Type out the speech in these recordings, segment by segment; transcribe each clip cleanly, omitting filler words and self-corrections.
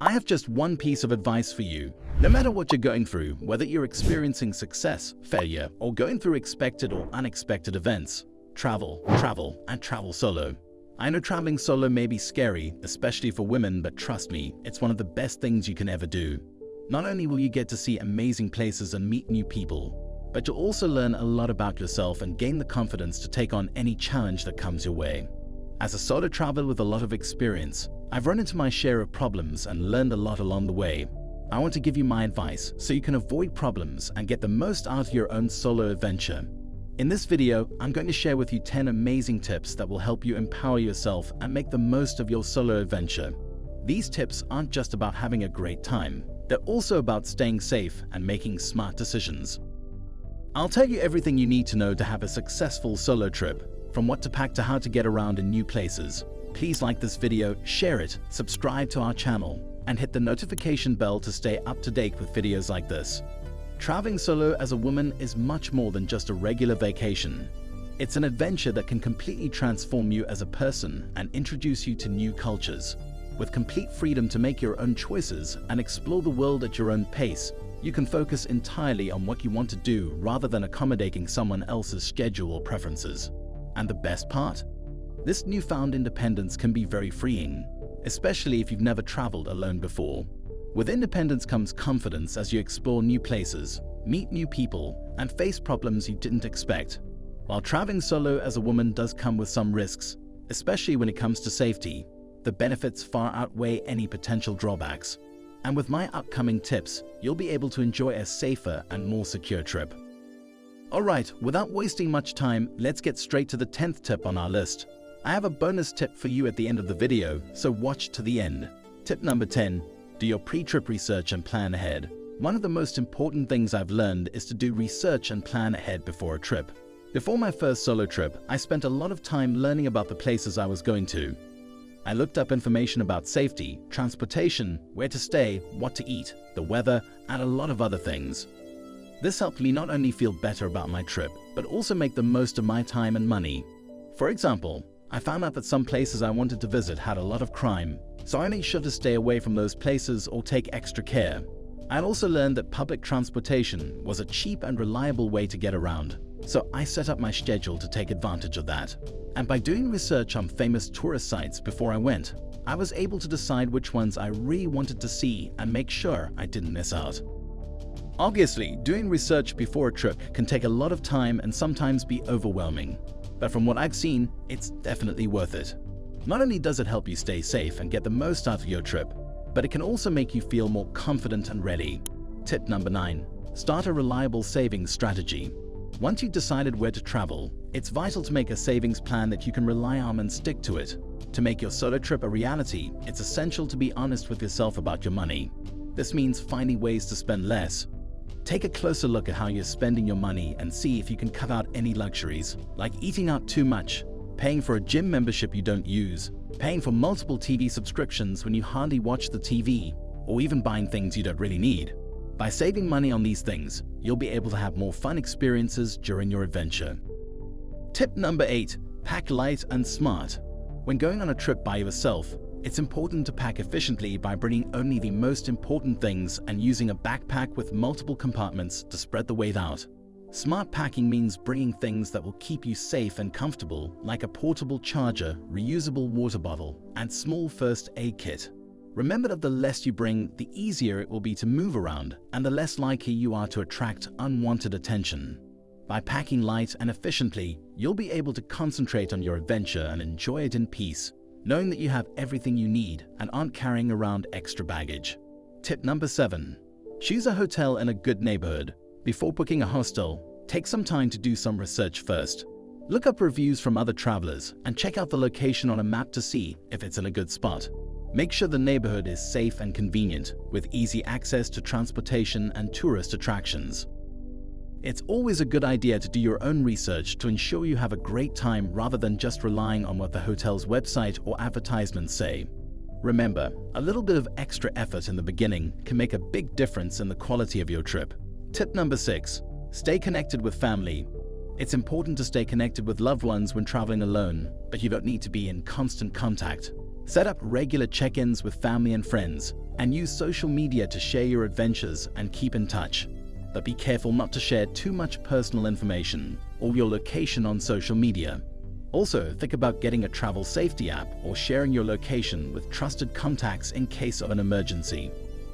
I have just one piece of advice for you. No matter what you're going through, whether you're experiencing success, failure, or going through expected or unexpected events, travel, and travel solo. I know traveling solo may be scary, especially for women, but trust me, it's one of the best things you can ever do. Not only will you get to see amazing places and meet new people, but you'll also learn a lot about yourself and gain the confidence to take on any challenge that comes your way. As a solo traveler with a lot of experience, I've run into my share of problems and learned a lot along the way. I want to give you my advice so you can avoid problems and get the most out of your own solo adventure. In this video, I'm going to share with you 10 amazing tips that will help you empower yourself and make the most of your solo adventure. These tips aren't just about having a great time, they're also about staying safe and making smart decisions. I'll tell you everything you need to know to have a successful solo trip, from what to pack to how to get around in new places. Please like this video, share it, subscribe to our channel, and hit the notification bell to stay up to date with videos like this. Traveling solo as a woman is much more than just a regular vacation. It's an adventure that can completely transform you as a person and introduce you to new cultures. With complete freedom to make your own choices and explore the world at your own pace, you can focus entirely on what you want to do rather than accommodating someone else's schedule or preferences. And the best part? This newfound independence can be very freeing, especially if you've never traveled alone before. With independence comes confidence as you explore new places, meet new people, and face problems you didn't expect. While traveling solo as a woman does come with some risks, especially when it comes to safety, the benefits far outweigh any potential drawbacks. And with my upcoming tips, you'll be able to enjoy a safer and more secure trip. Alright, without wasting much time, let's get straight to the 10th tip on our list. I have a bonus tip for you at the end of the video, so watch to the end. Tip number 10. Do your pre-trip research and plan ahead. One of the most important things I've learned is to do research and plan ahead before a trip. Before my first solo trip, I spent a lot of time learning about the places I was going to. I looked up information about safety, transportation, where to stay, what to eat, the weather, and a lot of other things. This helped me not only feel better about my trip, but also make the most of my time and money. For example, I found out that some places I wanted to visit had a lot of crime, so I made sure to stay away from those places or take extra care. I also learned that public transportation was a cheap and reliable way to get around, so I set up my schedule to take advantage of that. And by doing research on famous tourist sites before I went, I was able to decide which ones I really wanted to see and make sure I didn't miss out. Obviously, doing research before a trip can take a lot of time and sometimes be overwhelming. But from what I've seen, it's definitely worth it. Not only does it help you stay safe and get the most out of your trip, but it can also make you feel more confident and ready. Tip number 9. Start a reliable savings strategy. Once you've decided where to travel, it's vital to make a savings plan that you can rely on and stick to it. To make your solo trip a reality, it's essential to be honest with yourself about your money. This means finding ways to spend less. Take a closer look at how you're spending your money and see if you can cut out any luxuries, like eating out too much, paying for a gym membership you don't use, paying for multiple TV subscriptions when you hardly watch the TV, or even buying things you don't really need. By saving money on these things, you'll be able to have more fun experiences during your adventure. Tip number 8. Pack light and smart. When going on a trip by yourself, it's important to pack efficiently by bringing only the most important things and using a backpack with multiple compartments to spread the weight out. Smart packing means bringing things that will keep you safe and comfortable, like a portable charger, reusable water bottle, and small first aid kit. Remember that the less you bring, the easier it will be to move around, and the less likely you are to attract unwanted attention. By packing light and efficiently, you'll be able to concentrate on your adventure and enjoy it in peace, knowing that you have everything you need and aren't carrying around extra baggage. Tip number 7. Choose a hotel in a good neighborhood. Before booking a hostel, take some time to do some research first. Look up reviews from other travelers and check out the location on a map to see if it's in a good spot. Make sure the neighborhood is safe and convenient, with easy access to transportation and tourist attractions. It's always a good idea to do your own research to ensure you have a great time rather than just relying on what the hotel's website or advertisements say. Remember, a little bit of extra effort in the beginning can make a big difference in the quality of your trip. Tip number 6. Stay connected with family. It's important to stay connected with loved ones when traveling alone, but you don't need to be in constant contact. Set up regular check-ins with family and friends, And use social media to share your adventures and keep in touch. But be careful not to share too much personal information or your location on social media. Also, think about getting a travel safety app or sharing your location with trusted contacts in case of an emergency.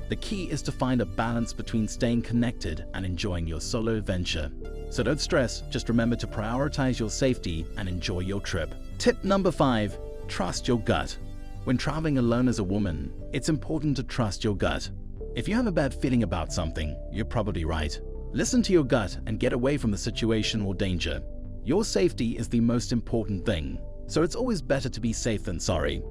The key is to find a balance between staying connected and enjoying your solo adventure. So don't stress, just remember to prioritize your safety and enjoy your trip. Tip number 5, trust your gut. When traveling alone as a woman, it's important to trust your gut. If you have a bad feeling about something, you're probably right. Listen to your gut and get away from the situation or danger. Your safety is the most important thing, so it's always better to be safe than sorry.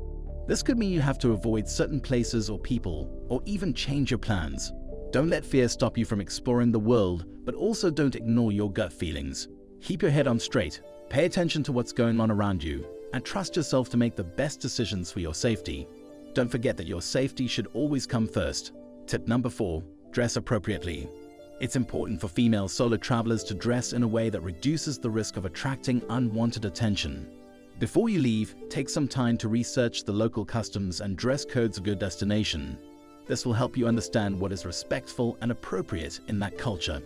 This could mean you have to avoid certain places or people, or even change your plans. Don't let fear stop you from exploring the world, but also don't ignore your gut feelings. Keep your head on straight, pay attention to what's going on around you, and trust yourself to make the best decisions for your safety. Don't forget that your safety should always come first. Tip number 4, dress appropriately. It's important for female solo travelers to dress in a way that reduces the risk of attracting unwanted attention. Before you leave, take some time to research the local customs and dress codes of your destination. This will help you understand what is respectful and appropriate in that culture.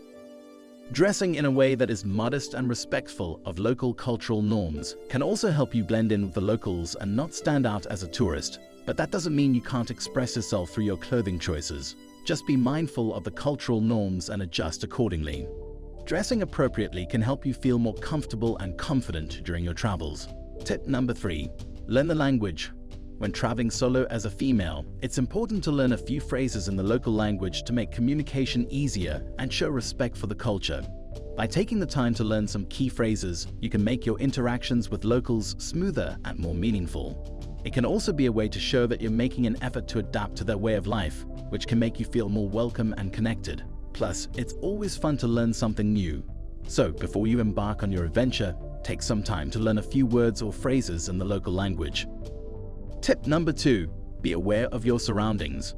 Dressing in a way that is modest and respectful of local cultural norms can also help you blend in with the locals and not stand out as a tourist. But that doesn't mean you can't express yourself through your clothing choices. Just be mindful of the cultural norms and adjust accordingly. Dressing appropriately can help you feel more comfortable and confident during your travels. Tip number 3, learn the language. When traveling solo as a female, it's important to learn a few phrases in the local language to make communication easier and show respect for the culture. By taking the time to learn some key phrases, you can make your interactions with locals smoother and more meaningful. It can also be a way to show that you're making an effort to adapt to their way of life, which can make you feel more welcome and connected. Plus, it's always fun to learn something new. So, before you embark on your adventure, take some time to learn a few words or phrases in the local language. Tip number 2, be aware of your surroundings.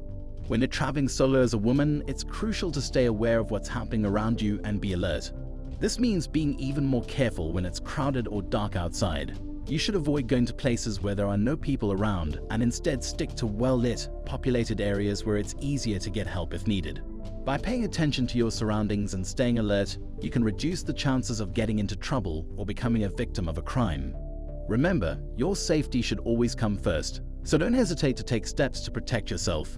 When you're traveling solo as a woman, it's crucial to stay aware of what's happening around you and be alert. This means being even more careful when it's crowded or dark outside. You should avoid going to places where there are no people around and instead stick to well-lit, populated areas where it's easier to get help if needed. By paying attention to your surroundings and staying alert, you can reduce the chances of getting into trouble or becoming a victim of a crime. Remember, your safety should always come first, so don't hesitate to take steps to protect yourself.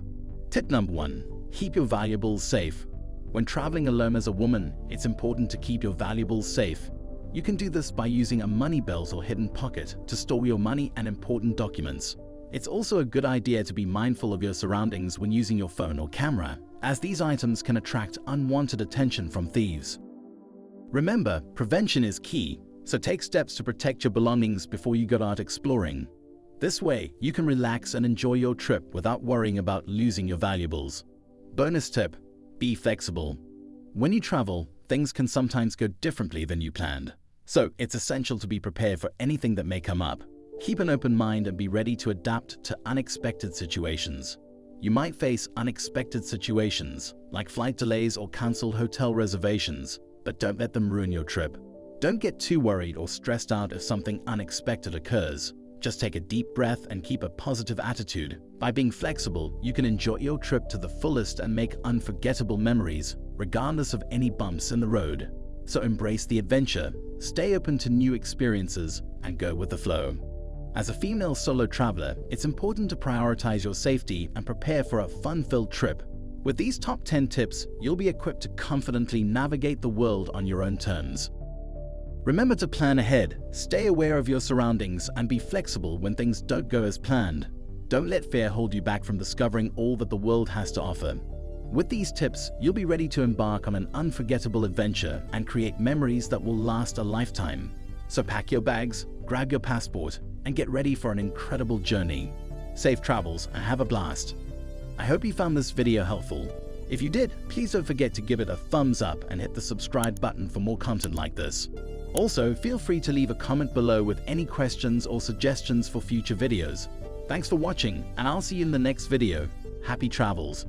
Tip number 1, keep your valuables safe. When traveling alone as a woman, it's important to keep your valuables safe. You can do this by using a money belt or hidden pocket to store your money and important documents. It's also a good idea to be mindful of your surroundings when using your phone or camera, as these items can attract unwanted attention from thieves. Remember, prevention is key, so take steps to protect your belongings before you go out exploring. This way, you can relax and enjoy your trip without worrying about losing your valuables. Bonus tip, be flexible. When you travel, things can sometimes go differently than you planned. So it's essential to be prepared for anything that may come up. Keep an open mind and be ready to adapt to unexpected situations. You might face unexpected situations, like flight delays or cancelled hotel reservations, but don't let them ruin your trip. Don't get too worried or stressed out if something unexpected occurs. Just take a deep breath and keep a positive attitude. By being flexible, you can enjoy your trip to the fullest and make unforgettable memories, regardless of any bumps in the road. So embrace the adventure, stay open to new experiences, and go with the flow. As a female solo traveler, it's important to prioritize your safety and prepare for a fun-filled trip. With these top 10 tips, you'll be equipped to confidently navigate the world on your own terms. Remember to plan ahead, stay aware of your surroundings, and be flexible when things don't go as planned. Don't let fear hold you back from discovering all that the world has to offer. With these tips, you'll be ready to embark on an unforgettable adventure and create memories that will last a lifetime. So pack your bags, grab your passport, and get ready for an incredible journey. Safe travels and have a blast. I hope you found this video helpful. If you did, please don't forget to give it a thumbs up and hit the subscribe button for more content like this. Also, feel free to leave a comment below with any questions or suggestions for future videos. Thanks for watching, and I'll see you in the next video. Happy travels!